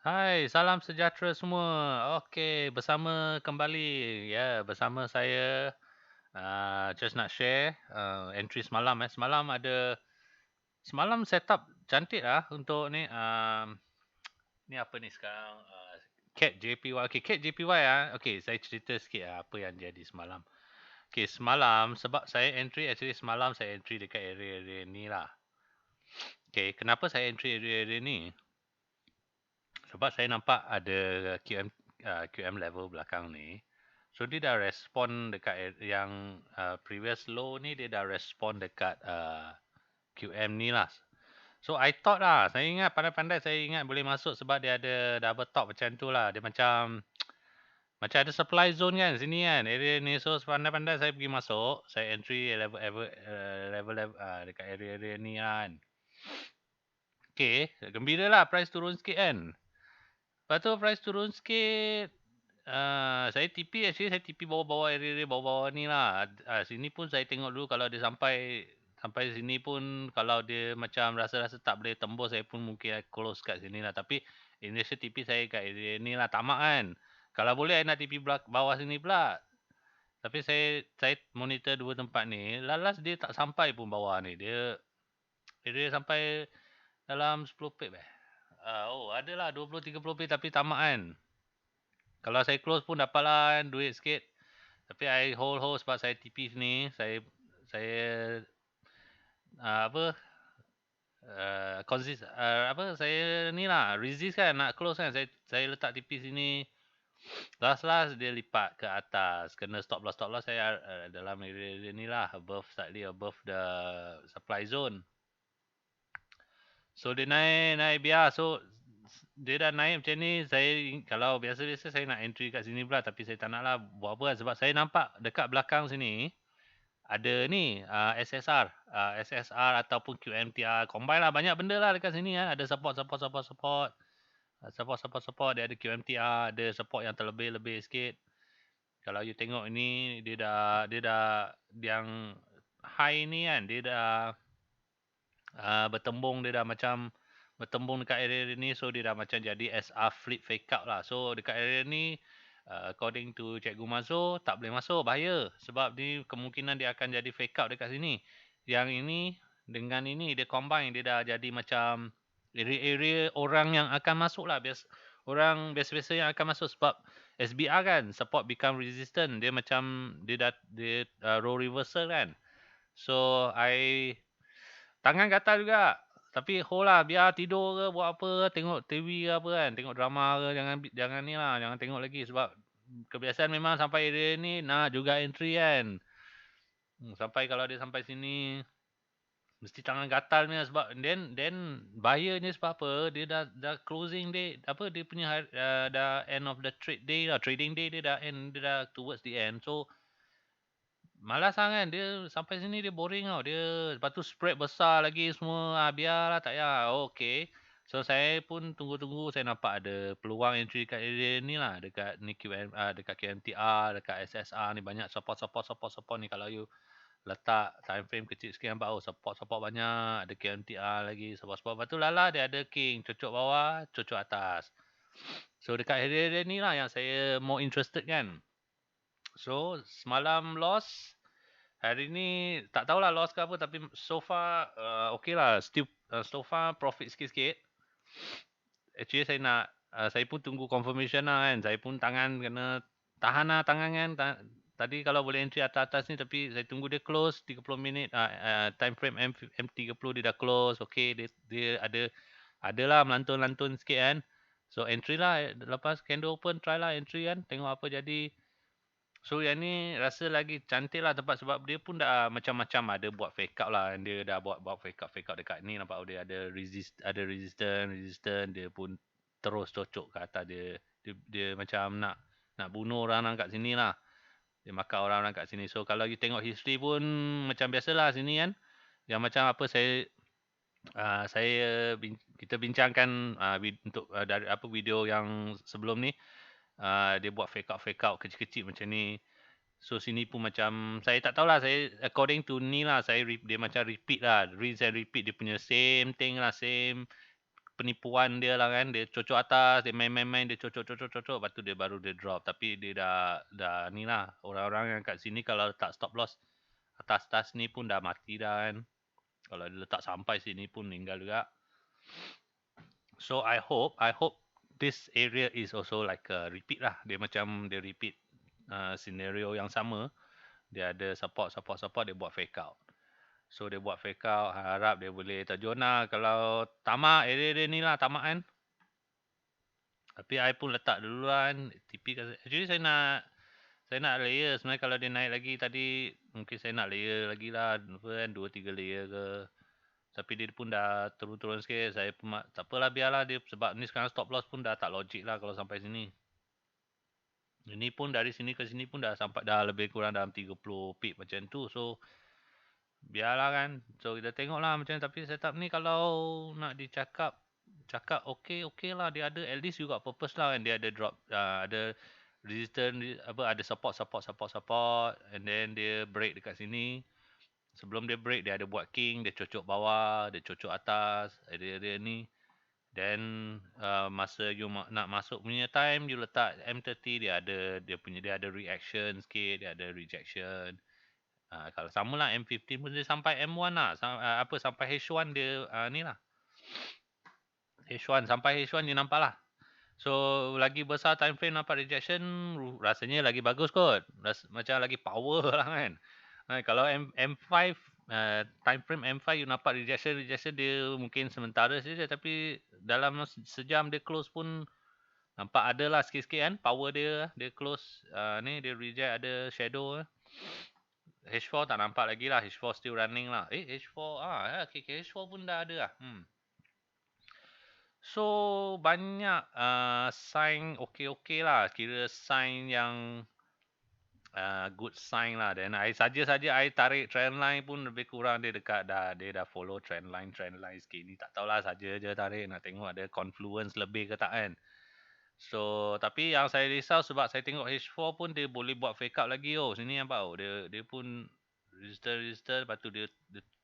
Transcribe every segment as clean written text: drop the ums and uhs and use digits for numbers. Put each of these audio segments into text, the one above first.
Hai, salam sejahtera semua. Okey, bersama kembali. Ya, bersama saya, just nak share, entry semalam, semalam setup cantik lah untuk ni, ni apa ni sekarang, CAT JPY. Okey, CAT JPY, okey, saya cerita sikit apa yang jadi semalam. Okey, semalam sebab saya entry, actually semalam saya entry dekat area-area ni lah. Okey, kenapa saya entry area-area ni? Sebab saya nampak ada QM level belakang ni. So dia dah respon dekat yang previous low ni, dia dah respon dekat QM ni lah. So I thought lah, saya ingat pandai-pandai saya ingat boleh masuk sebab dia ada double top macam tu lah. Dia macam macam ada supply zone kan sini kan, area ni. So pandai-pandai saya pergi masuk, saya entry level dekat area-area ni kan. Okay, gembira lah price turun sikit kan. Lepas tu price turun sikit, saya TP, actually saya TP bawah-bawah area bawah-bawah ni lah. Sini pun saya tengok dulu kalau dia sampai sini pun, kalau dia macam rasa-rasa tak boleh tembus, saya pun mungkin close kat sini lah. Tapi Indonesia TP saya kat area ni lah, tamak kan. Kalau boleh saya nak TP bawah sini pula. Tapi saya monitor dua tempat ni, lalas dia tak sampai pun bawah ni. Dia sampai dalam 10 pip adalah 20-30 pip tapi tamak kan. Kalau saya close pun dapatlah duit sikit. Tapi I hold sebab saya TP sini. Saya saya ni lah resist kan nak close kan. Saya letak TP sini. Last dia lipat ke atas. Kena stop loss saya dalam area ni lah, slightly above the supply zone. So dia naik biar. So dia dah naik macam ni, saya kalau biasa-biasa saya nak entry kat sini pula, tapi saya tak nak lah buat apa kan, sebab saya nampak dekat belakang sini ada ni SSR ataupun QMTR combine lah, banyak benda lah dekat sini kan. Ada support, dia ada QMTR, ada support yang terlebih sikit. Kalau you tengok ini, dia dah yang high ni kan, dia dah bertembung, dia dah macam bertembung dekat area ni. So dia dah macam jadi SR flip fake out lah. So dekat area ni, according to Cikgu Mazo, tak boleh masuk, bahaya. Sebab ni kemungkinan dia akan jadi fake out dekat sini. Yang ini dengan ini dia combine, dia dah jadi macam area orang yang akan masuk lah. Orang biasa-biasa yang akan masuk, sebab SBR kan, support become resistant. Dia macam dia row reversal kan. So tangan gatal juga. Tapi hold lah, biar tidur ke buat apa ke, tengok TV ke apa kan, tengok drama ke, jangan ni lah, jangan tengok lagi. Sebab kebiasaan memang sampai area ni nak juga entry kan. Sampai kalau dia sampai sini mesti tangan gatal ni, sebab then bahayanya sebab apa, dia dah closing day, apa dia punya dah end of the trading day, dia dah end, dia dah towards the end. So malas kan dia sampai sini, dia boring tau dia. Lepas tu spread besar lagi semua. Biarlah, tak payah. Okay. So saya pun tunggu-tunggu, saya nampak ada peluang entry dekat area ni lah, dekat ni dekat QMTR, dekat SSR ni banyak support ni. Kalau you letak time frame kecil sikit, nampak support banyak, ada QMTR lagi, support. Lepas tu lala dia ada king, cocok bawah, cocok atas. So dekat area ni lah yang saya more interested kan. So semalam loss, hari ni tak tahulah loss ke apa, tapi so far okay lah, still so far profit sikit-sikit. Actually saya pun tunggu confirmation lah kan. Saya pun tangan kena tahan lah, tangan kan. Tadi kalau boleh entry atas-atas ni, tapi saya tunggu dia close 30 minit, time frame M30 dia dah close. Okay, dia adalah melantun-lantun sikit kan. So entry lah, lepas candle open, try lah entry kan, tengok apa jadi. So yang ni rasa lagi cantik lah tempat, sebab dia pun dah macam-macam ada buat fake out lah. Dia dah buat fake out dekat ni, nampak dia ada resistant, dia pun terus cocok ke atas. Dia macam nak bunuh orang kat sini lah. Dia makan orang kat sini. So kalau you tengok history pun macam biasalah sini kan. Yang macam apa kita bincangkan untuk dari video yang sebelum ni, dia buat fake out kecil-kecil macam ni. So sini pun macam, saya tak tahulah, saya according to ni lah, dia macam repeat lah, rinse and repeat dia punya same thing lah, same penipuan dia lah kan. Dia cocok atas, dia main-main, dia cocok, lepas tu dia baru dia drop. Tapi dia dah ni lah. Orang-orang yang kat sini kalau letak stop loss atas ni pun dah mati dah kan. Kalau dia letak sampai sini pun meninggal juga. So I hope this area is also like a repeat lah. Dia macam dia repeat scenario yang sama. Dia ada support, dia buat fake out. So dia buat fake out, harap dia boleh terjun lah. Kalau tamak, area ni lah tamak kan. Tapi I pun letak dulu kan. TP actually saya nak layer. Sebenarnya kalau dia naik lagi tadi, mungkin saya nak layer lagi lah. 2-3 layer ke. Tapi dia pun dah turun-turun sikit. Saya pun tak apalah, biarlah dia. Sebab ni sekarang stop loss pun dah tak logik lah kalau sampai sini. Ini pun dari sini ke sini pun dah sampai dah lebih kurang dalam 30 pip macam tu. So biarlah kan. So kita tengoklah macam ni. Tapi setup ni kalau nak cakap okey lah. Dia ada at least juga purpose lah kan. Dia ada drop, ada resistance, ada support, and then dia break dekat sini. Sebelum dia break, dia ada buat king, dia cocok bawah, dia cocok atas, area ni. Then masa you nak masuk punya time, you letak M30, dia ada reaction sikit, dia ada rejection. Kalau sama lah M15 pun dia sampai M1 lah. Sampai H1 dia ni lah. H1 sampai H1 dia nampak lah. So lagi besar time frame nampak rejection, rasanya lagi bagus kot. Macam lagi power lah kan. Kalau M5 time frame M5 you nampak rejection dia mungkin sementara saja, tapi dalam sejam dia close pun nampak ada lah sikit-sikit kan power dia close ni dia reject, ada shadow. H4 tak nampak lagi lah. H4 still running lah. H4 okay, H4 pun dah ada lah. So banyak sign okey lah. Kira sign yang good sign lah. Dan I saja I tarik trend line pun lebih kurang dia dekat dia dah follow trend line sikit ni. Tak tahulah, saja je tarik, nak tengok ada confluence lebih ke tak kan. So tapi yang saya risau sebab saya tengok H4 pun dia boleh buat fake out lagi. Sini nampak dia pun resistor, lepas tu dia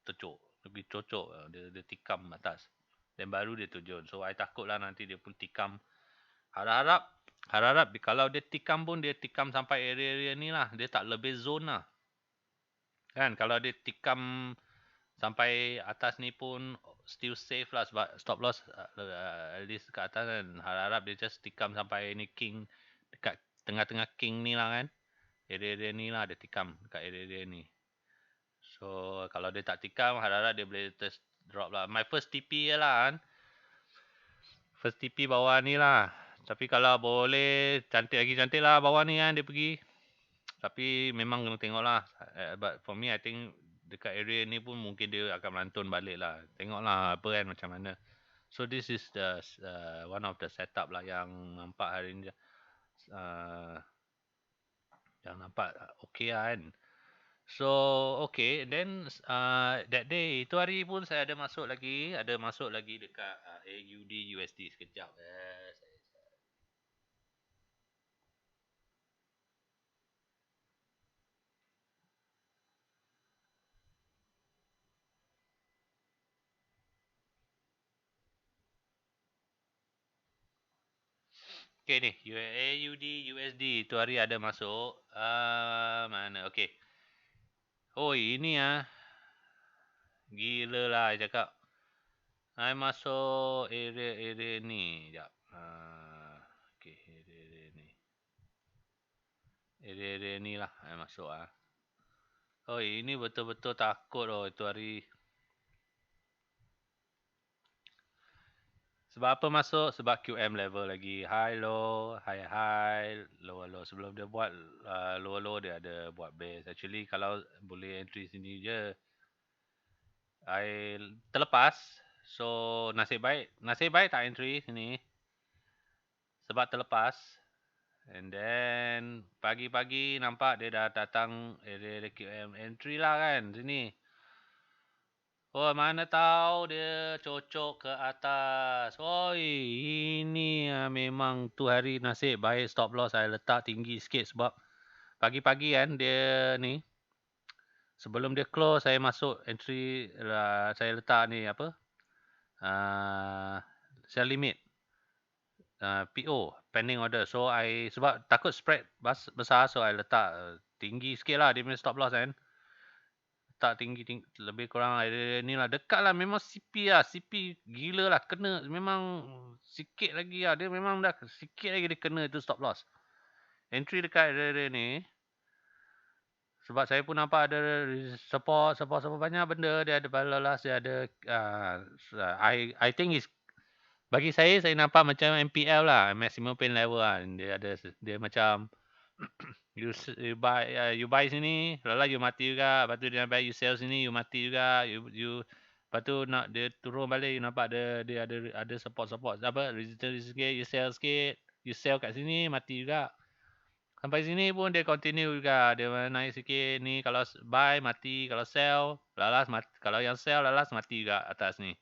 tercok, lebih cocok, dia tikam atas dan baru dia turun. So I takutlah nanti dia pun tikam. Harap kalau dia tikam pun dia tikam sampai area ni lah, dia tak lebih zone lah kan. Kalau dia tikam sampai atas ni pun still safe lah, sebab stop loss at least kat atas kan. Harap dia just tikam sampai ni king, dekat tengah-tengah king ni lah kan. Area ni lah dia tikam dekat area ni. So kalau dia tak tikam, harap dia boleh test drop lah. My first TP je lah kan. First TP bawah ni lah. Tapi kalau boleh cantik lah bawah ni kan dia pergi. Tapi memang kena tengok lah. But for me I think dekat area ni pun mungkin dia akan melantun balik lah. Tengoklah apa kan macam mana. So this is the one of the setup lah yang nampak hari ni. Yang nampak okay lah kan. So okay, then that day itu hari pun saya ada masuk lagi dekat AUD USD sekejap. Okay ni, AUD USD itu hari ada masuk. Mana? Okay. Ini gila lah I cakap. I masuk area ni. Sekejap. Okay, area ni. Area ni lah I masuk ini betul-betul takut itu hari. Sebab apa masuk? Sebab QM level lagi high low, high low. Sebelum dia buat low dia ada buat base. Actually kalau boleh entry sini je, I terlepas. So nasib baik tak entry sini. Sebab terlepas. And then pagi-pagi nampak dia dah datang area QM entry lah kan sini. Mana tahu dia cocok ke atas. Ini memang tu hari nasib baik stop loss saya letak tinggi sikit sebab pagi-pagi kan dia ni. Sebelum dia close saya masuk entry, saya letak ni apa? sell limit. PO, pending order. So sebab takut spread besar, so I letak tinggi sikit lah dia punya stop loss kan. Tak tinggi, lebih kurang ni lah, dekat lah, memang CP lah, CP gila lah, kena memang sikit lagi lah, dia memang dah sikit lagi dia kena itu stop loss. Entry dekat area ni, sebab saya pun nampak ada support banyak benda, dia ada balas, dia ada I think is, bagi saya nampak macam MPL lah, maximum pain level lah, dia macam you buy sini, lala you mati juga, lepas tu dia buy, you sell sini, you mati juga, you lepas tu nak dia turun balik, you nampak dia ada support apa, resistance sikit, you sell kat sini, mati juga. Sampai sini pun dia continue juga, dia naik sikit ni, kalau buy mati, kalau sell lalas mati, kalau yang sell lalas mati juga atas ni.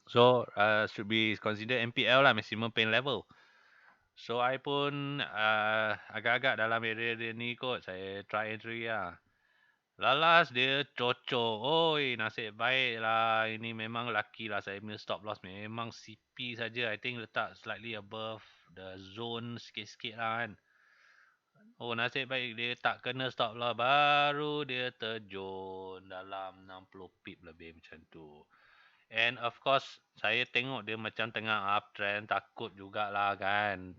So should be considered MPL lah, maximum pain level. So I pun agak-agak dalam area dia ni kot, saya try entry lah. Lalas dia cocok. Oi, nasib baik lah. Ini memang lucky lah, saya punya stop loss memang CP saja. I think letak slightly above the zone sikit-sikit lah kan. Oh, nasib baik dia tak kena stop loss, baru dia terjun dalam 60 pip lebih macam tu. And of course, saya tengok dia macam tengah uptrend, takut jugalah kan.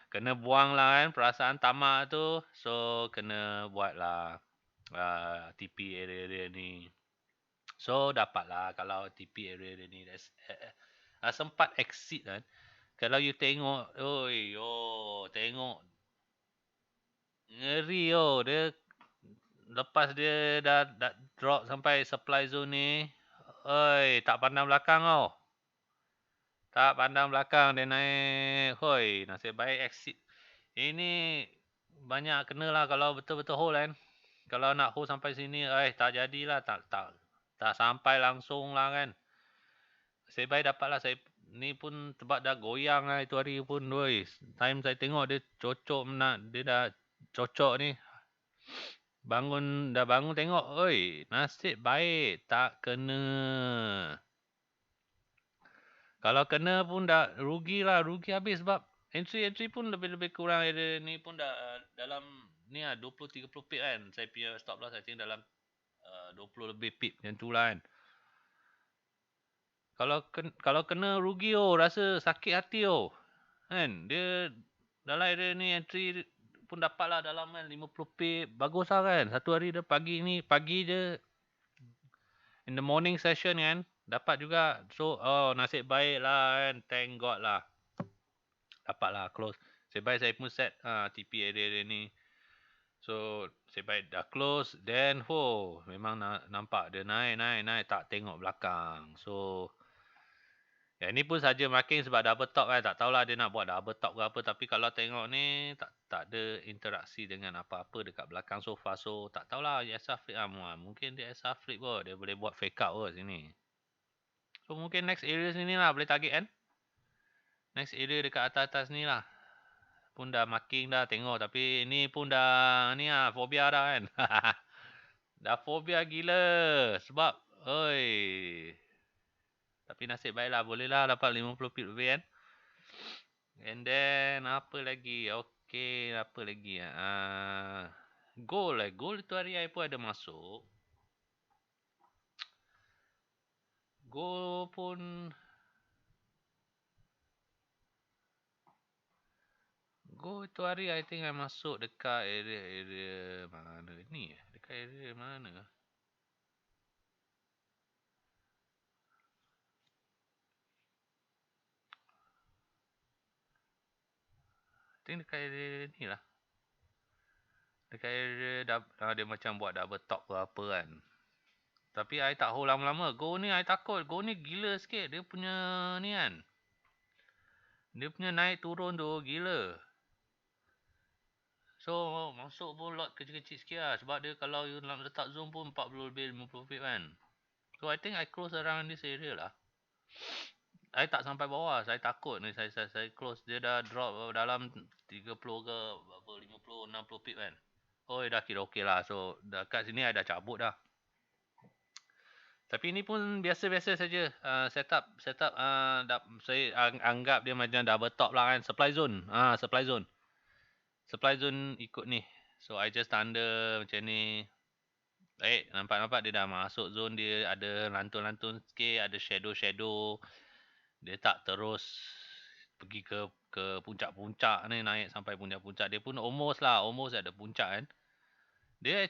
Kena buang lah kan perasaan tamak tu. So, kena buat lah TP area ni. So, dapat lah kalau TP area ni. Sempat exit kan. Kalau you tengok, tengok. Ngeri dia lepas dia dah drop sampai supply zone ni. Tak pandang belakang tau. Tak pandang belakang, dia naik. Nasib baik exit. Ini banyak kena lah kalau betul-betul hold kan. Kalau nak hold sampai sini, tak jadilah. Tak sampai langsung lah kan. Nasib baik dapat lah. Saya ni pun sebab dah goyang lah itu hari pun. Time saya tengok dia cocok, dia dah cocok ni. Dah bangun tengok. Nasib baik tak kena. Kalau kena pun dah rugi habis, sebab entry pun lebih kurang area ni pun dah dalam ni lah 20-30 pip kan. Saya punya stop loss I think dalam 20 lebih pip macam tu lah kan. Kalau kena rugi rasa sakit hati kan. Dia dalam area ni entry pun dapat lah dalam kan 50 pip, bagus lah kan. Satu hari dia pagi je in the morning session kan, dapat juga. So nasib baik lah kan, thank God lah, dapat lah close. Nasib baik saya pun set TP area ni. So nasib baik dah close. Then memang nampak dia naik, tak tengok belakang. So ini pun saja marking sebab double top kan. Tak tahulah dia nak buat double top ke apa. Tapi kalau tengok ni tak ada interaksi dengan apa-apa dekat belakang so far. So tak tahulah SR flip lah. Mungkin dia SR flip kot. Dia boleh buat fake out kot sini. So mungkin next area sini lah boleh target kan. Next area dekat atas-atas ni lah. Pun dah marking dah tengok. Tapi ni pun dah ni lah, fobia dah kan. Dah fobia gila. Sebab tapi nasib baiklah, boleh lah dapat 50 pip lebih kan. And then apa lagi? Okay, apa lagi? Gold lah. Gold tu hari I pun ada masuk. Gold pun tu hari I think I masuk dekat area mana ni? Dekat area mana? I think dekat area ni lah. Dekat area dia macam buat double top ke apa kan. Tapi I tak hold lama-lama. Gold ni I takut. Gold ni gila sikit. Dia punya ni kan. Dia punya naik turun tu gila. So masuk pun lot kecil-kecil sikit lah. Sebab dia kalau you nak letak zoom pun 40 lebih 50 pip kan. So I think I close around this area lah. I tak sampai bawah. Saya takut ni. Saya close. Dia dah drop dalam 30 ke 50, 60 pip kan. Dah kira okey lah. So dekat sini I dah cabut dah. Tapi ini pun biasa-biasa saja. Setup saya anggap dia macam double top lah kan. Supply zone. Supply zone. Supply zone ikut ni. So I just tanda macam ni. Nampak dia dah masuk zone dia, ada lantun-lantun sikit, ada shadow-shadow. Dia tak terus pergi ke puncak-puncak ni, naik sampai puncak-puncak. Dia pun almost ada puncak kan. Dia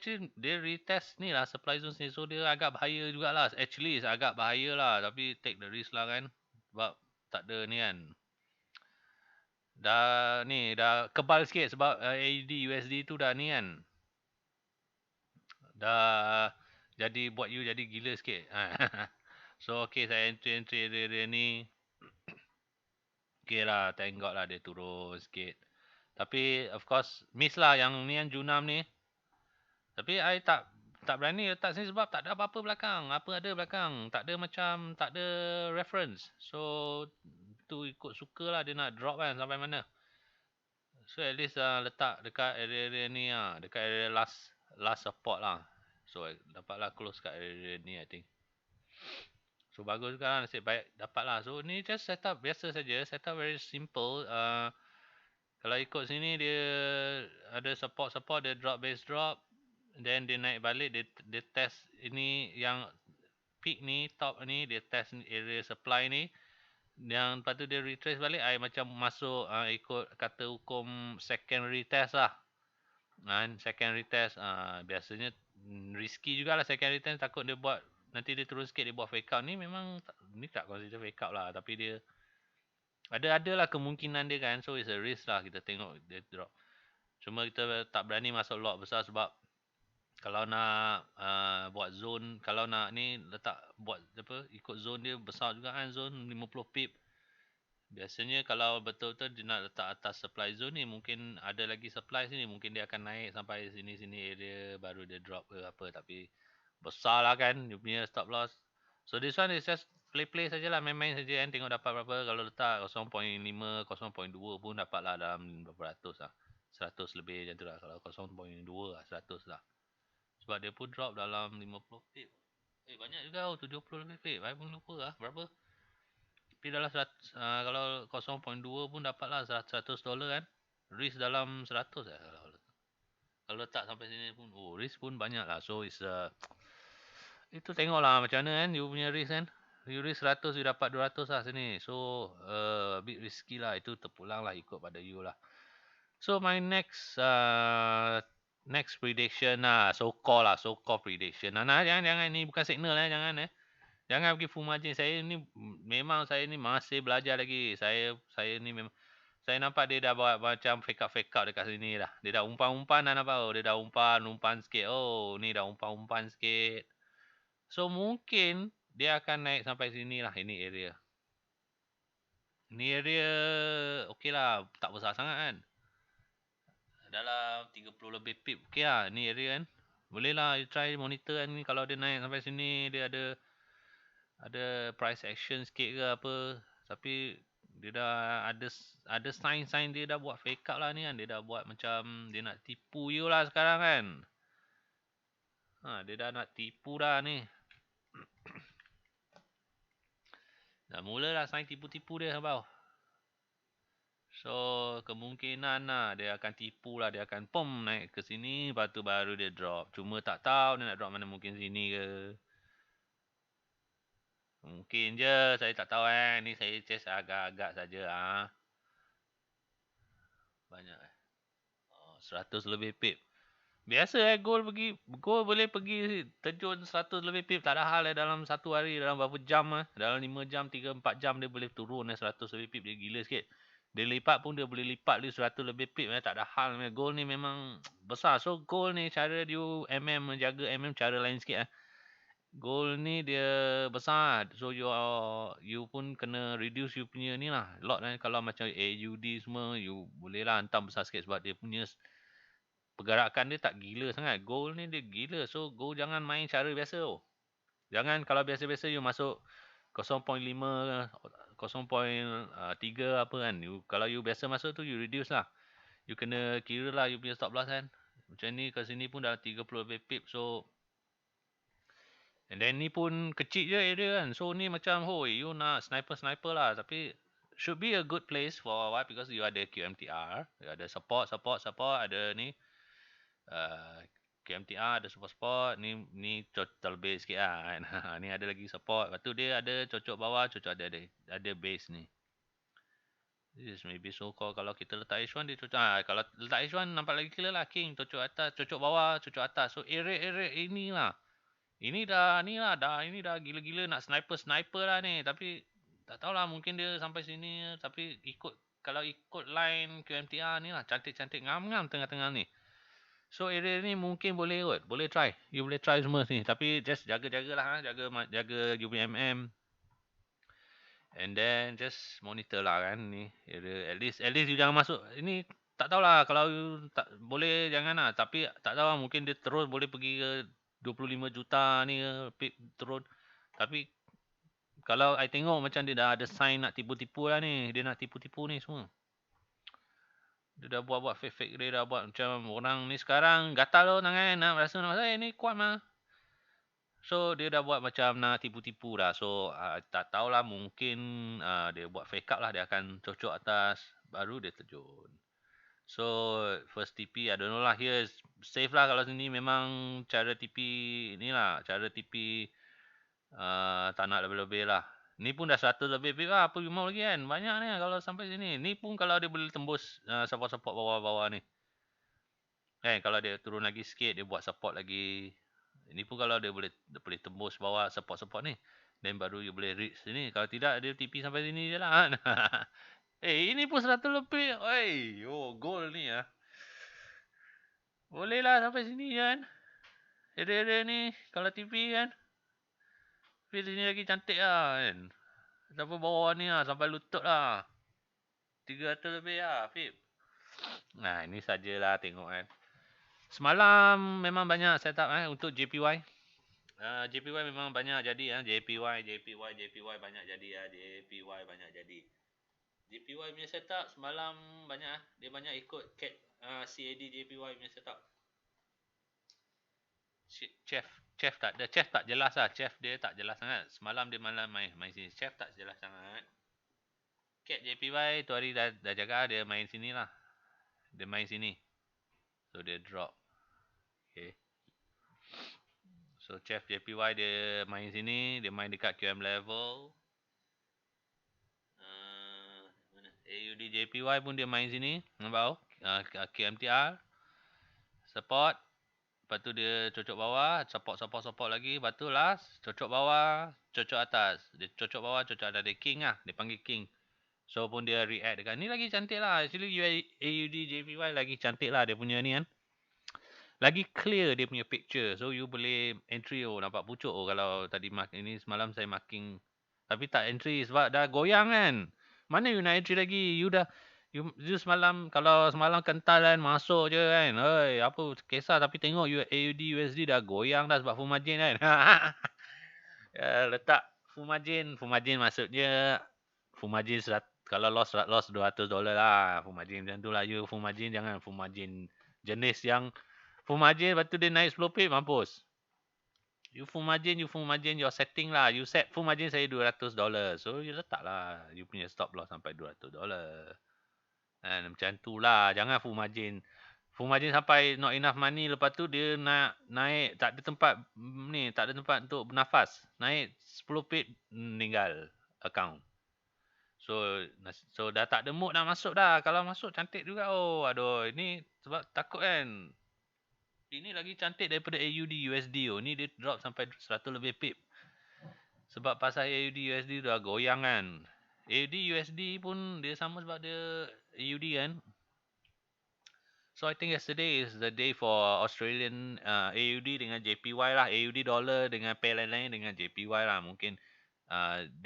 retest ni lah supply zone ni, so dia agak bahaya jugalah. Actually agak bahaya lah, tapi take the risk lah kan. Sebab tak ada ni kan. Dah kebal sikit sebab AUD USD tu dah ni kan. Dah jadi buat you jadi gila sikit. So okay, saya entry area ni. Okay lah, thank God lah dia turun sikit. Tapi of course miss lah yang ni kan Junam ni. Tapi I tak berani letak sini sebab tak ada apa-apa belakang. Apa ada belakang? Tak ada reference. So tu ikut suka lah dia nak drop kan sampai mana. So at least letak dekat area-area ni lah. Dekat area last support lah. So dapatlah close kat area ni I think. So bagus juga lah, nasib baik dapat lah. So ni just setup biasa saja. Setup very simple. Kalau ikut sini dia ada support dia drop base drop. Then dia naik balik, dia test ini yang peak ni, top ni, dia test area supply ni. Yang lepas tu dia retrace balik, I macam masuk ikut kata hukum secondary test lah. Secondary test, biasanya risky jugalah secondary test, takut dia buat, nanti dia turun sikit, dia buat fake out. Ni memang, ni tak consider fake out lah, tapi dia, ada lah kemungkinan dia kan, so it's a risk lah, kita tengok dia drop. Cuma kita tak berani masuk lot besar sebab kalau nak buat zone, kalau nak ni letak buat apa, ikut zone dia besar juga kan, zone 50 pip. Biasanya kalau betul-betul dia nak letak atas supply zone ni, mungkin ada lagi supply sini, mungkin dia akan naik sampai sini area baru dia drop ke apa. Tapi besar lah kan dia punya stop loss. So this one is just play sajalah, main-main saja kan, tengok dapat berapa. Kalau letak 0.5, 0.2 pun dapat lah dalam berapa ratus lah, 100 lebih macam tu lah. Kalau 0.2 lah, 100 lah. Sebab dia pun drop dalam 50 pip. Banyak juga 70 lebih pip. I pun lupa lah berapa. Tapi dalam 100, kalau 0.2 pun dapat lah $100 kan. Risk dalam 100 lah. Kalau letak sampai sini pun, risk pun banyak lah. So it's itu tengok lah macam mana kan you punya risk kan. You risk 100, you dapat 200 lah sini. So a bit risky lah. Itu terpulang lah ikut pada you lah. So my next prediction lah, so call prediction. Jangan ni bukan signal jangan. Jangan pergi full margin. Saya ni masih belajar lagi. Saya ni memang, saya nampak dia dah buat macam fake out dekat sini dah. Dia dah umpan dah nampak. Dia dah umpan sikit. Ni dah umpan sikit. So mungkin dia akan naik sampai sini lah, ini area. Ni area okey lah, tak besar sangat kan. Dalam 30 lebih pip. Okey lah ni area kan. Boleh lah you try monitor kan ni. Kalau dia naik sampai sini, dia ada price action sikit ke apa. Tapi dia dah ada sign dia dah buat fake out lah ni kan. Dia dah buat macam dia nak tipu you lah sekarang kan. Dia dah nak tipu dah ni. Dah mula lah sign tipu-tipu dia sabau. So kemungkinan lah dia akan tipu lah. Dia akan naik ke sini, lepas tu baru dia drop. Cuma tak tahu dia nak drop mana, mungkin sini ke. Mungkin je, saya tak tahu kan. Ni saya chase agak-agak saja. Banyak 100 lebih pip. Biasa gold boleh pergi terjun 100 lebih pip. Tak ada hal dalam satu hari, dalam berapa jam dalam 5 jam, 3-4 jam dia boleh turun 100 lebih pip. Dia gila sikit. Dia lipat pun dia boleh lipat 100 lebih pip. Tak ada hal. Gold ni memang besar. So gold ni cara dia menjaga cara lain sikit. Gold ni dia besar. So you pun kena reduce you punya ni lah. Lot kalau macam AUD semua, you boleh lah hantam besar sikit sebab dia punya pergerakan dia tak gila sangat. Gold ni dia gila. So gold jangan main cara biasa. Jangan kalau biasa-biasa you masuk 0.5, 0.3 apa kan. Kalau you biasa masuk tu you reduce lah. You kena kira lah you punya stop loss kan. Macam ni ke sini pun dah 30 lebih pip. So And then ni pun kecil je area kan. So ni macam hoi you nak sniper lah, tapi should be a good place for what, because you ada QMTR, you ada support, ada ni QMTR, ada support, ni terlebih sikit lah kan. Ni ada lagi support. Lepas tu dia ada cocok bawah, cocok ada base ni. This is maybe so called kalau kita letak H1 dia cocok. Kalau letak H1 nampak lagi clear lah. King cocok atas, cocok bawah, cocok atas. So area ini lah. Ini dah gila-gila nak sniper lah ni. Tapi tak tahulah, mungkin dia sampai sini, tapi kalau ikut line QMTR ni lah, cantik-cantik ngam-ngam tengah-tengah ni. So area ni mungkin boleh kot. Boleh try. You boleh try semua ni. Tapi just jaga-jagalah. Jaga you punya MM. And then just monitor lah kan ni area. At least you jangan masuk. Ini tak tahulah, kalau you tak boleh jangan lah. Tapi tak tahu lah, mungkin dia terus boleh pergi ke 25 juta ni ke turun. Tapi kalau I tengok macam dia dah ada sign nak tipu-tipu lah ni. Dia nak tipu-tipu ni semua. Dia dah buat fake. Dia dah buat macam orang ni sekarang gatal lah tangan nak rasa ni kuat mah. So dia dah buat macam nak tipu-tipu lah. So tak tahulah, mungkin dia buat fake up lah. Dia akan cocok atas baru dia terjun. So first TP I don't know lah. Here safe lah. Kalau sini memang cara TP ni lah. Cara TP tak nak lebih-lebih lah. Ni pun dah 100 lebih pip lah. Apa you mau lagi kan. Banyak ni kalau sampai sini. Ni pun kalau dia boleh tembus support-support bawah-bawah ni. Kalau dia turun lagi sikit, dia buat support lagi. Ini pun kalau dia boleh tembus bawah support ni, then baru you boleh reach sini. Kalau tidak, dia TP sampai sini je lah. Ini pun 100 lebih. Goal ni lah. Boleh lah sampai sini kan. Area ni kalau TP kan. Tapi sini lagi cantik lah kan. Sampai bawah ni lah, sampai lutut lah. 300 lebih lah, Fib. Nah, ini sajalah tengok kan. Semalam memang banyak setup untuk JPY. JPY memang banyak jadi JPY banyak jadi JPY banyak jadi. JPY punya setup semalam banyak dia banyak ikut CAD JPY punya setup. Chef tak jelas lah. Chef dia tak jelas sangat. Semalam dia malam main sini. Chef tak jelas sangat. CAD JPY tu hari dah jaga dia main sini lah. Dia main sini. So dia drop. Okay. So Chef JPY dia main sini, dia main dekat QM level. AUD JPY pun dia main sini, nampak QMTR. Support. Lepas tu dia cocok bawah, support lagi. Lepas tu last, cocok bawah, cocok atas. Dia cocok bawah, cocok atas. Dia king lah, dia panggil king. So pun dia react dekat ni lagi cantik lah. Actually AUD JPY lagi cantik lah dia punya ni kan. Lagi clear dia punya picture. So you boleh entry nampak pucuk kalau tadi ini semalam saya marking. Tapi tak entry sebab dah goyang kan. Mana you nak entry lagi? You semalam, kalau semalam kental kan, masuk je kan. Apa kisah, tapi tengok AUD USD dah goyang dah sebab full margin kan. Letak full margin maksudnya full margin kalau loss $200 lah. Full margin macam tu lah. You full margin, jangan full margin jenis yang full margin, lepas tu dia naik 10 pip, mampus. You full margin, your setting lah. You set full margin saya $200. So, you letak lah. You punya stop loss sampai $200. Macam tu lah. Jangan full margin. Full margin sampai not enough money. Lepas tu dia nak naik. Tak ada tempat untuk bernafas. Naik 10 pip, meninggal account. So dah tak ada mood nak masuk dah. Kalau masuk cantik juga. Aduh. Ini sebab takut kan. Ini lagi cantik daripada AUD USD. Ni dia drop sampai 100 lebih pip. Sebab pasal AUD USD dah goyang kan. AUD USD pun dia sama sebab dia AUD kan. So I think yesterday is the day for Australian AUD dengan JPY lah. AUD dollar dengan pair lain-lain dengan JPY lah. Mungkin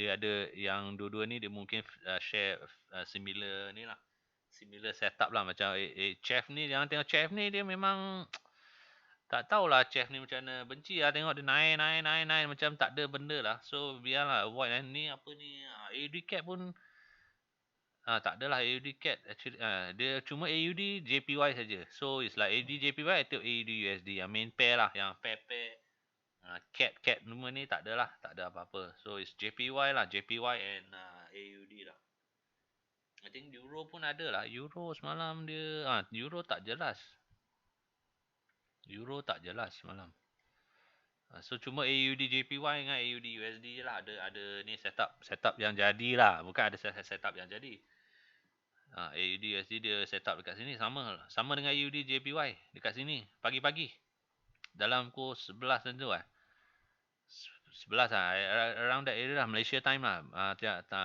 dia ada yang dua-dua ni dia mungkin share similar ni lah. Similar setup lah. Macam Chef ni, jangan tengok Chef ni dia memang tak tahulah Chef ni macam mana. Benci lah tengok dia naik macam tak ada benda lah. So biarlah avoid lah. Ni apa ni, AUD CAD pun tak adalah AUD CAD actually. Dia cuma AUD JPY saja. So it's like AUD JPY atau AUD USD. Yang main pair lah. Yang pair CAT semua ni tak ada lah, tak ada apa-apa. So it's JPY lah, JPY and AUD lah. I think Euro pun ada lah. Euro semalam dia Euro tak jelas. Euro tak jelas semalam. So cuma AUD JPY dengan AUD USD je lah, ada ni setup yang jadi lah, bukan ada setup yang jadi. AUD USD dia setup dekat sini sama dengan AUD JPY dekat sini pagi-pagi dalam pukul 11 macam tu 11 lah, around that area lah, Malaysia time lah.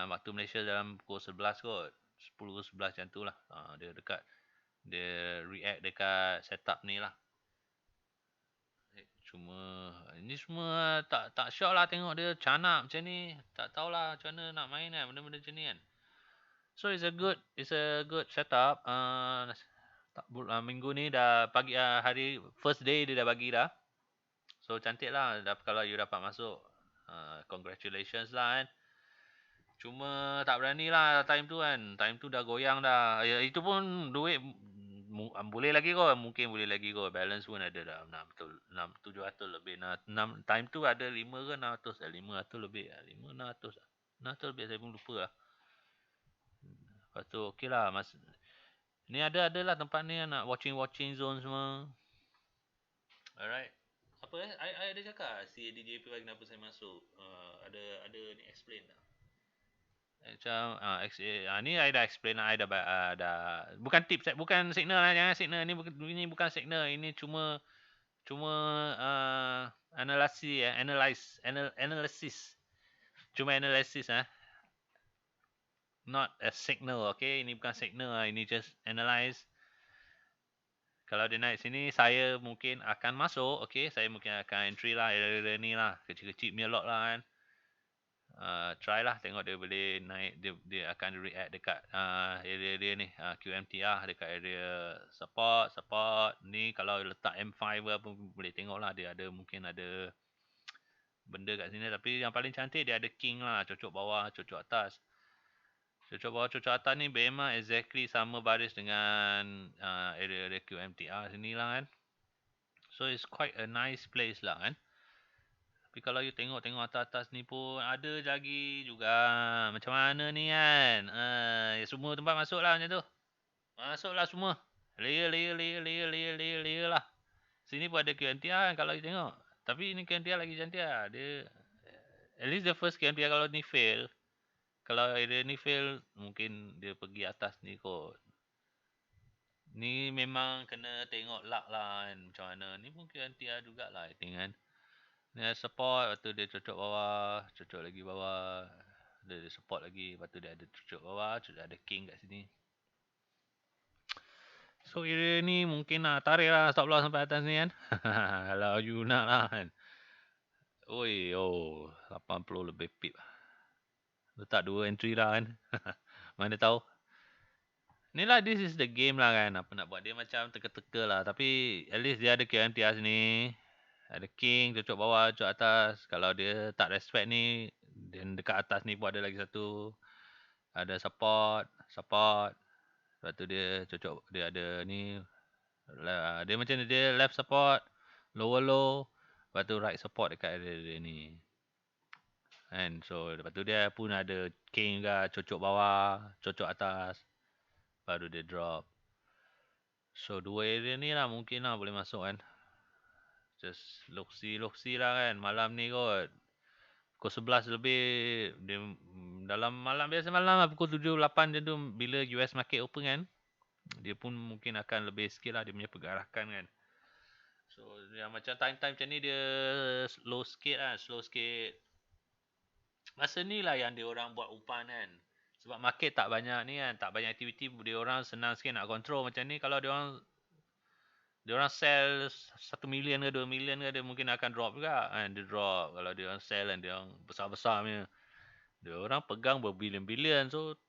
Waktu Malaysia dalam pukul 11 kot, 10 11 macam tu lah. Dia dekat, dia react dekat setup ni lah. Cuma ini semua tak syok lah tengok dia canak macam ni. Tak tahulah macam mana nak main kan benda-benda macam ni kan. So it's a good setup. Minggu ni dah pagi, hari first day dia dah bagi dah. So cantik lah kalau you dapat masuk. Congratulations lah kan. Cuma tak berani lah time tu kan. Time tu dah goyang dah. Ya, itu pun duit boleh lagi kot. Mungkin boleh lagi kot. Balance pun ada dah. 700 lebih. Time tu ada 5 ke 600. 500 lebih. 600 lebih. Saya pun lupa lah. Lepas tu okey lah. Ni ada lah tempat ni nak watching zone semua. Alright. Apa I ada cakap si DJPY kenapa saya masuk. Ada ni explain tak? Macam ni I dah explain lah. I dah bukan tips, bukan signal lah, jangan signal. Ini bukan signal. Ini cuma analysis. Cuma analysis not a signal, okay? Ini bukan signal lah. Ini just analyze. Kalau dia naik sini, saya mungkin akan masuk, okay? Saya mungkin akan entry lah, area ni lah. Kecil-kecil punya lot lah kan. Try lah, tengok dia boleh naik, dia akan react dekat area dia ni, QMTR dekat area support ni. Kalau letak M5 apa boleh tengok lah, dia ada mungkin ada benda kat sini. Tapi yang paling cantik dia ada king lah, cocok bawah cocok atas. Cocok bawah cocok atas ni memang exactly sama baris dengan area QMTR sini lah kan. So it's quite a nice place lah kan. Tapi kalau you tengok atas-atas ni pun ada lagi juga. Macam mana ni kan. Semua tempat masuk lah macam tu. Masuk lah semua. Layer lah. Sini pun ada QMTR kan kalau you tengok. Tapi ni QMTR lagi cantik lah. Dia, at least the first QMTR kalau ni fail. Kalau area ni fail, mungkin dia pergi atas ni kot. Ni memang kena tengok luck lah kan. Macam mana. Ni pun QMTR jugalah I think kan. Dia support, lepas tu dia cocok bawah, cocok lagi bawah. Dia support lagi, lepas tu dia ada cocok bawah, ada king kat sini. So area ni mungkin lah, tarik lah stop loss sampai atas ni kan. Kalau you nak lah kan. Oi, 80 lebih pip. Letak 2 entry lah kan. Mana tahu. Ni lah, this is the game lah kan. Apa nak buat, dia macam teka-teka lah. Tapi at least dia ada QMTR sini. Ada king, cocok bawah, cocok atas. Kalau dia tak respect ni, dan dekat atas ni pun ada lagi satu. Ada support. Lepas tu dia cocok, dia ada ni. Dia macam ni, dia left support, lower low. Lepas tu right support dekat area dia ni. And so, lepas tu dia pun ada king juga, cocok bawah, cocok atas. Baru dia drop. So, dua area ni lah mungkin lah boleh masuk kan. Just loksi lah kan. Malam ni kot. Pukul 11 lebih. Dia, dalam malam biasa malam lah. Pukul 7, 8 je tu. Bila US market open kan. Dia pun mungkin akan lebih sikit lah. Dia punya pergerakan kan. So yang macam time-time macam ni dia slow sikit lah. Slow sikit. Masa ni lah yang dia orang buat umpan kan. Sebab market tak banyak ni kan. Tak banyak aktiviti. Dia orang senang sikit nak control. Macam ni kalau dia orang sell 1 million ke 2 million ke, dia mungkin akan drop juga kan. Dia drop kalau dia orang sell dan dia orang besar-besar punya. Dia orang pegang berbilion-bilion. So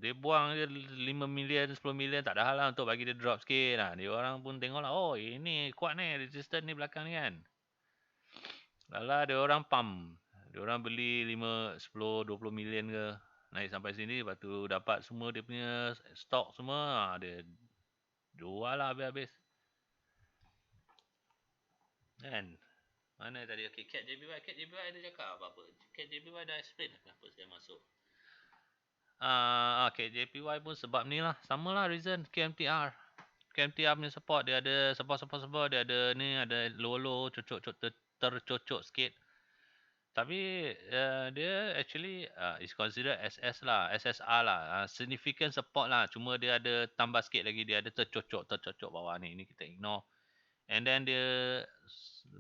dia buang je 5 million 10 million tak ada hal lah untuk bagi dia drop sikit. Dia orang pun tengok lah, oh ini kuat ni, resistant ni belakang ni kan. Alah dia orang pump. Dia orang beli 5, 10, 20 million ke, naik sampai sini, lepas tu dapat semua dia punya stok semua, dia jual lah habis-habis. Kan? Mana tadi? Okay, Cat JBY. Cat JBY ada cakap apa-apa. Cat JBY dah explain kenapa saya masuk. Okay, JPY pun sebab ni lah. Sama lah reason KMTR. KMTR punya support. Dia ada support. Dia ada ni, ada low tercocok sikit. Tapi dia actually is considered SS lah. SSR lah. Significant support lah. Cuma dia ada tambah sikit lagi. Dia ada tercocok bawah ni. Ini kita ignore. And then dia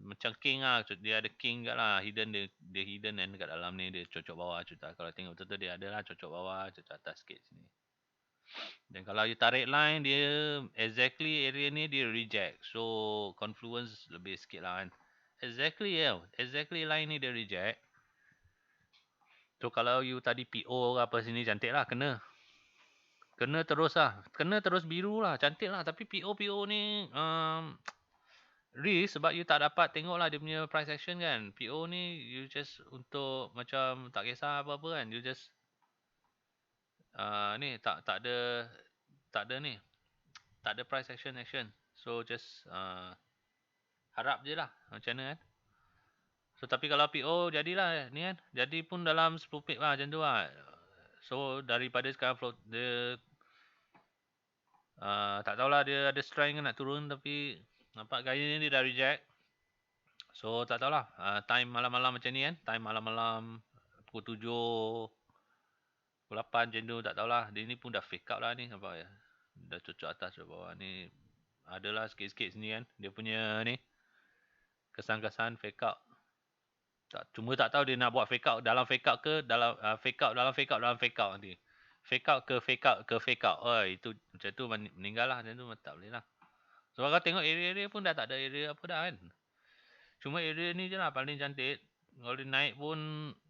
macam king lah. Dia ada king kat lah. Hidden dia hidden and kat dalam ni dia cocok bawah. Kalau tengok betul-betul dia ada lah cocok bawah, cocok atas sikit sini. Dan kalau you tarik line dia exactly area ni dia reject. So confluence lebih sikit lah kan. Exactly ya. Exactly line ni dia reject. So kalau you tadi PO ke apa sini cantik lah kena. Kena terus lah. Kena terus biru lah. Cantik lah. Tapi PO ni risk sebab you tak dapat tengok lah dia punya price action kan. PO ni you just untuk macam tak kisah apa-apa kan. You just ni tak ada ni. Tak ada price action. So just harap je lah macam mana kan. So tapi kalau PO jadilah ni kan. Jadi pun dalam 10 pip lah macam tu lah. So daripada sekarang float dia tak tahulah dia ada strength nak turun tapi nampak gaya ni dia dah reject. So tak tahulah time malam-malam macam ni kan. Time malam-malam pukul 7 pukul 8 macam tu tak tahulah. Dia ni pun dah fake out lah ni nampak ya. Dah cocok atas cocok bawah ni. Adalah sikit-sikit sini kan. Dia punya ni kesan-kesan fake out. Cuma tak tahu dia nak buat fake out dalam fake out ke dalam fake out dalam fake out dalam fake out nanti. Fake out ke fake out ke fake out. Oh itu macam tu meninggal lah. Macam tu tak boleh lah. Sebab kau tengok area-area pun dah tak ada area apa dah kan. Cuma area ni je lah paling cantik. Kalau dia naik pun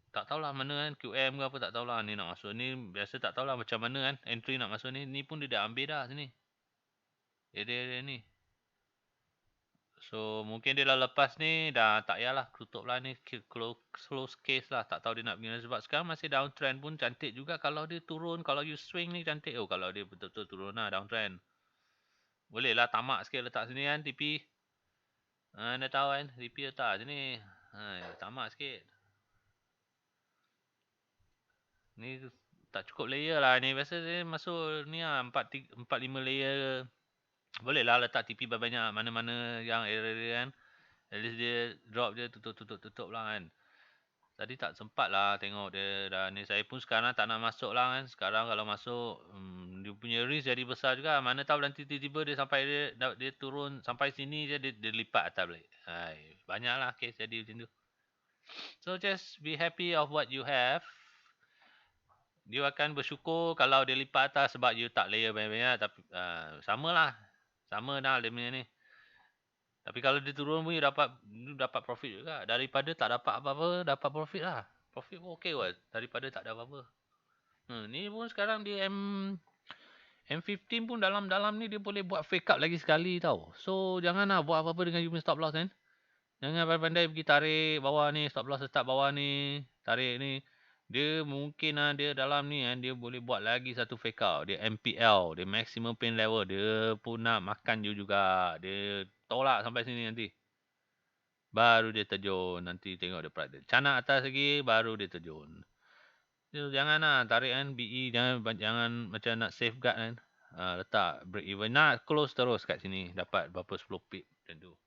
tak tahulah mana kan. QM ke apa tak tahulah ni nak masuk. Ni biasa tak tahulah macam mana kan. Entry nak masuk ni. Ni pun dia dah ambil dah sini. Area-area ni. So mungkin dia dah lepas ni dah tak payahlah tutup lah ni close case lah. Tak tahu dia nak pergi sebab sekarang masih downtrend pun cantik juga kalau dia turun. Kalau you swing ni cantik. Oh kalau dia betul-betul turun lah downtrend. Boleh lah tamak sikit letak sini kan TP. Anda tahu kan TP letak sini. Tamak sikit. Ni tak cukup layer lah ni. Biasa dia masuk ni lah 4-5 layer. Boleh lah letak TP banyak mana-mana yang area kan. At least dia drop dia tutup lah kan. Tadi tak sempat lah tengok dia dah ni. Saya pun sekarang tak nak masuk lah kan. Sekarang kalau masuk dia punya risk jadi besar juga. Mana tahu nanti tiba-tiba dia sampai dia turun sampai sini je dia lipat atas balik. Banyak lah case jadi macam tu. So just be happy of what you have. Dia akan bersyukur kalau dia lipat atas sebab you tak layer banyak-banyak. Tapi samalah. Sama dah dia punya ni. Tapi kalau dia turun pun dapat profit juga. Daripada tak dapat apa-apa, dapat profit lah. Profit pun okey kot. Daripada tak ada apa-apa. Ni pun sekarang dia M15 pun dalam-dalam ni dia boleh buat fake up lagi sekali tau. So janganlah buat apa-apa dengan you punya stop loss kan. Jangan pandai-pandai pergi tarik bawah ni, stop loss start bawah ni, tarik ni. Dia mungkin dia dalam ni kan, dia boleh buat lagi satu fake out. Dia MPL, dia maximum pain level. Dia pun nak makan you juga. Dia tolak sampai sini nanti. Baru dia terjun. Nanti tengok dia price. Canak atas lagi, baru dia terjun. So, janganlah tarik kan BE. Jangan macam nak safeguard kan. Letak break even. Nak close terus kat sini. Dapat berapa 10 pip. Macam tu.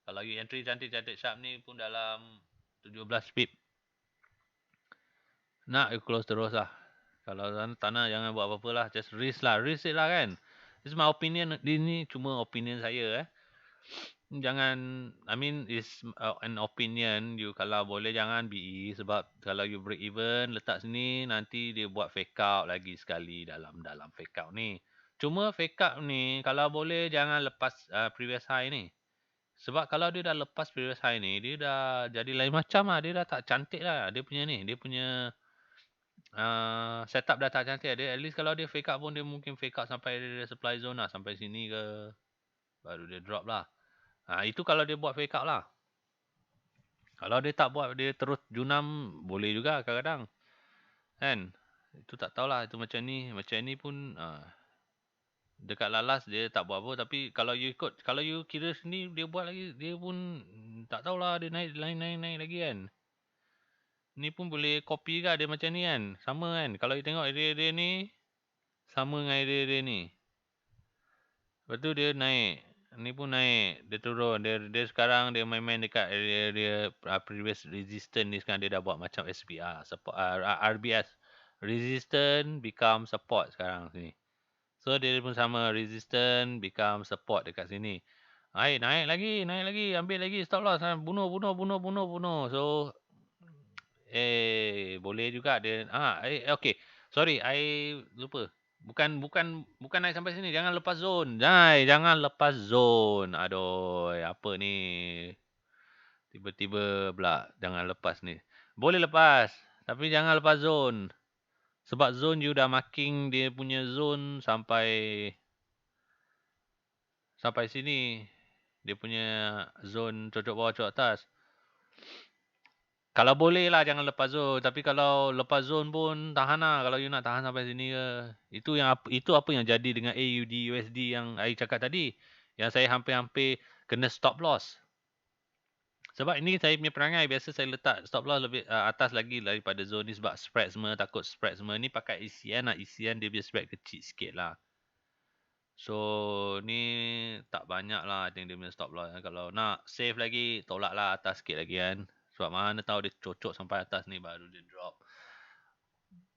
Kalau you entry cantik-cantik sharp ni pun dalam 17 pip. Nak you close terus lah. Kalau tanah jangan buat apa-apa lah. Just risk lah. Risk it lah kan. This is my opinion. Ini cuma opinion saya Jangan, I mean is an opinion. You kalau boleh jangan BE sebab kalau you break even letak sini nanti dia buat fake out lagi sekali dalam fake out ni. Cuma fake out ni kalau boleh jangan lepas previous high ni. Sebab kalau dia dah lepas previous high ni dia dah jadi lain macam lah. Dia dah tak cantik lah dia punya ni. Dia punya setup dah tak cantik. Dia at least kalau dia fake out pun dia mungkin fake out sampai dia supply zone lah. Sampai sini ke baru dia drop lah. Itu kalau dia buat fake out lah. Kalau dia tak buat, dia terus junam, boleh juga dekat Lalas dia tak buat apa, tapi kalau you kira sini dia buat lagi, dia pun tak tahulah dia naik lagi kan. Ni pun boleh copy ke dia macam ni kan. Sama kan. Kalau you tengok area-area ni sama dengan area-area ni. Lepas tu dia naik. Ni pun naik. Dia turun. Dia sekarang dia main-main dekat area-area previous resistance ni, sekarang dia dah buat macam SPR, support, RBS. Resistance become support sekarang sini. So dia pun sama, resistance become support dekat sini. Naik lagi, ambil lagi stop loss, bunuh. So boleh juga dia. Okay. Sorry, I lupa. Bukan naik sampai sini. Jangan lepas zone. Jangan lepas zone. Aduh, apa ni? Tiba-tiba pula jangan lepas ni. Boleh lepas, tapi jangan lepas zone. Sebab zone you dah marking dia punya zone sampai sini. Dia punya zone cocok bawah, cocok atas. Kalau boleh lah jangan lepas zone. Tapi kalau lepas zone pun tahan lah. Kalau you nak tahan sampai sini ke. Itu apa yang jadi dengan AUD USD yang I cakap tadi. Yang saya hampir-hampir kena stop loss. Sebab ini saya punya perangai. Biasa saya letak stop loss lebih atas lagi daripada zone ni. Sebab spread semua. Takut spread semua. Ni pakai ECN lah. ECN dia punya spread kecil sikit lah. So ni tak banyak lah. I think dia punya stop loss. Kalau nak save lagi, tolak lah atas sikit lagi kan. Sebab mana tahu dia cocok sampai atas ni baru dia drop.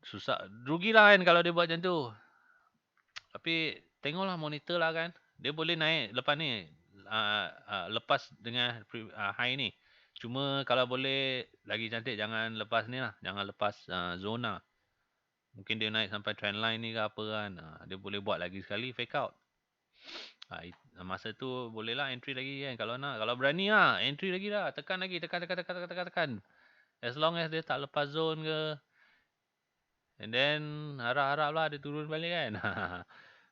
Susah. Rugilah kan kalau dia buat macam tu. Tapi tengoklah, monitor lah kan. Dia boleh naik lepas ni. Lepas dengan high ni. Cuma kalau boleh lagi cantik jangan lepas ni lah. Jangan lepas zona. Mungkin dia naik sampai trendline ni ke apa kan. Dia boleh buat lagi sekali fake out. Masa tu boleh lah entry lagi kan. Kalau nak. Kalau berani lah. Entry lagi lah. Tekan lagi. Tekan. As long as dia tak lepas zone ke. And then harap-harap lah dia turun balik kan.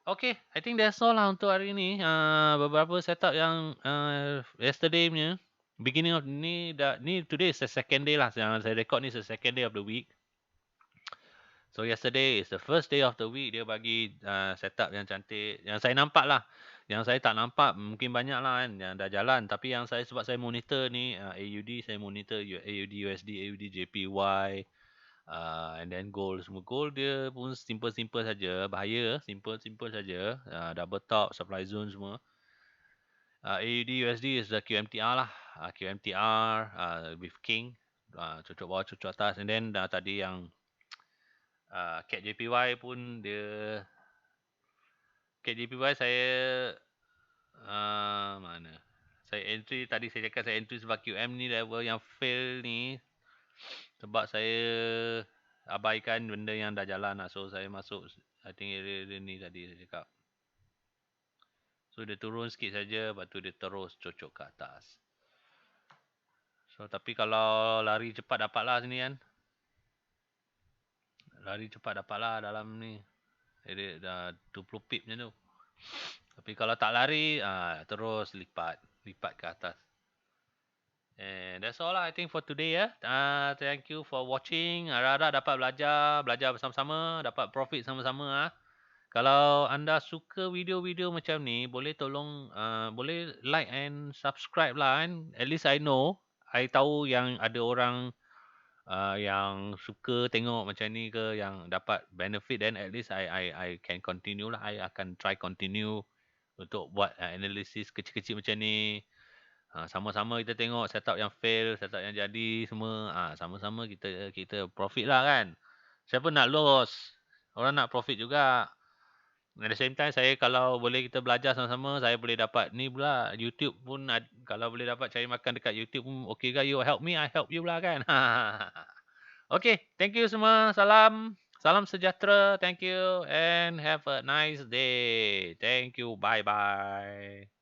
Okay. I think that's all lah untuk hari ni. Beberapa setup yang yesterday punya. Beginning of ni today is the second day lah. Yang saya record ni is the second day of the week. So yesterday is the first day of the week. Dia bagi setup yang cantik. Yang saya nampak lah. Yang saya tak nampak mungkin banyak lah kan. Yang dah jalan. Tapi yang sebab saya monitor ni. AUD saya monitor. AUD USD, AUD JPY. And then gold. Semua gold dia pun simple saja. Bahaya. Simple saja. Double top. Supply zone semua. AUD USD is the QMTR lah. QMTR with King. Cocok bawah, cocok atas. And then tadi yang CAT JPY pun dia. CAT JPY saya mana? Saya entry tadi, saya cakap saya entry sebab QM ni level yang fail ni. Sebab saya abaikan benda yang dah jalan lah. So saya masuk I think area ni tadi saya cakap. So dia turun sikit saja, lepas tu dia terus cocok ke atas. So tapi kalau lari cepat dapat lah sini kan. Lari cepat dapat lah dalam ni. Dia dah 20 pip macam tu. Tapi kalau tak lari, terus lipat ke atas. And that's all lah I think for today ya. Thank you for watching. Harap-harap dapat belajar bersama-sama, dapat profit sama-sama. Kalau anda suka video-video macam ni, boleh tolong boleh like and subscribe lah kan. At least I know. I tahu yang ada orang yang suka tengok macam ni ke, yang dapat benefit, then at least I can continue lah. I akan try continue untuk buat analisis kecil-kecil macam ni. Sama-sama kita tengok setup yang fail, setup yang jadi semua. Sama-sama kita profit lah kan. Siapa nak loss? Orang nak profit juga. At the same time, saya kalau boleh kita belajar sama-sama, saya boleh dapat ni pula. YouTube pun kalau boleh dapat cari makan dekat YouTube pun okay ke? You help me, I help you lah kan. Okay, thank you semua. Salam sejahtera. Thank you and have a nice day. Thank you. Bye-bye.